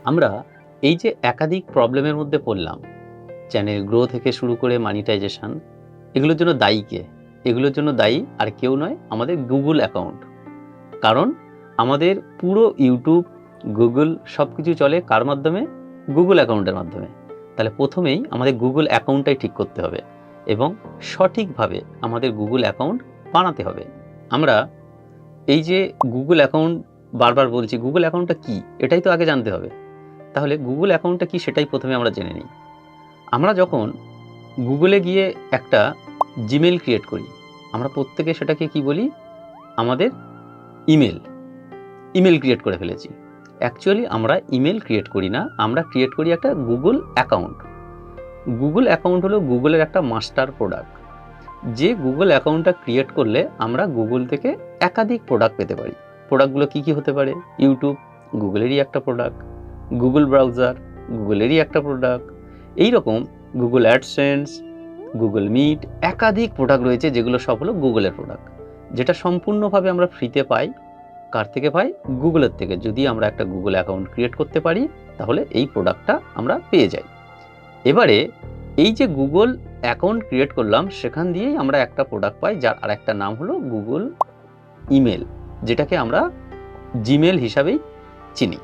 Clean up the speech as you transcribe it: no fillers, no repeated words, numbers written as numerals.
আমরা এই যে একাধিক প্রবলেমের মধ্যে পড়লাম, চ্যানেল গ্রো থেকে শুরু করে মনিটাইজেশন, এগুলোর জন্য দায়ী কে? এগুলোর জন্য দায়ী আর কেউ নয়, আমাদের গুগল অ্যাকাউন্ট। কারণ আমাদের পুরো ইউটিউব, গুগল সব কিছু চলে কার মাধ্যমে? গুগল অ্যাকাউন্টের মাধ্যমে। তাহলে প্রথমেই আমাদের গুগল অ্যাকাউন্টটাই ঠিক করতে হবে এবং সঠিকভাবে আমাদের গুগল অ্যাকাউন্ট বানাতে হবে। আমরা এই যে গুগল অ্যাকাউন্ট বারবার বলছি, গুগল অ্যাকাউন্টটা কী এটাই তো আগে জানতে হবে। তাহলে গুগল অ্যাকাউন্টটা কী সেটাই প্রথমে আমরা জেনে নিই। আমরা যখন গুগলে গিয়ে একটা জিমেল ক্রিয়েট করি, আমরা প্রত্যেকে সেটাকে কি বলি? আমাদের ইমেল ক্রিয়েট করে ফেলেছি। অ্যাকচুয়ালি আমরা ইমেল ক্রিয়েট করি না, আমরা ক্রিয়েট করি একটা গুগল অ্যাকাউন্ট। গুগল অ্যাকাউন্ট হলো গুগলের একটা মাস্টার প্রোডাক্ট। যে গুগল অ্যাকাউন্টটা ক্রিয়েট করলে আমরা গুগল থেকে একাধিক প্রোডাক্ট পেতে পারি। প্রোডাক্টগুলো কী কী হতে পারে? ইউটিউব গুগলেরই একটা প্রোডাক্ট, গুগল ব্রাউজার গুগলেরই একটা প্রোডাক্ট, এইরকম গুগল অ্যাডসেন্স, গুগল মিট, একাধিক প্রোডাক্ট রয়েছে যেগুলো সব হলো গুগলের প্রোডাক্ট, যেটা সম্পূর্ণভাবে আমরা ফ্রিতে পাই। কার থেকে পাই? গুগলের থেকে। যদি আমরা একটা গুগল অ্যাকাউন্ট ক্রিয়েট করতে পারি তাহলে এই প্রোডাক্টটা আমরা পেয়ে যাই। এবারে এই যে গুগল অ্যাকাউন্ট ক্রিয়েট করলাম, সেখান দিয়েই আমরা একটা প্রোডাক্ট পাই যার আর একটা নাম হলো গুগল ইমেল, যেটাকে আমরা জিমেল হিসাবেই চিনি।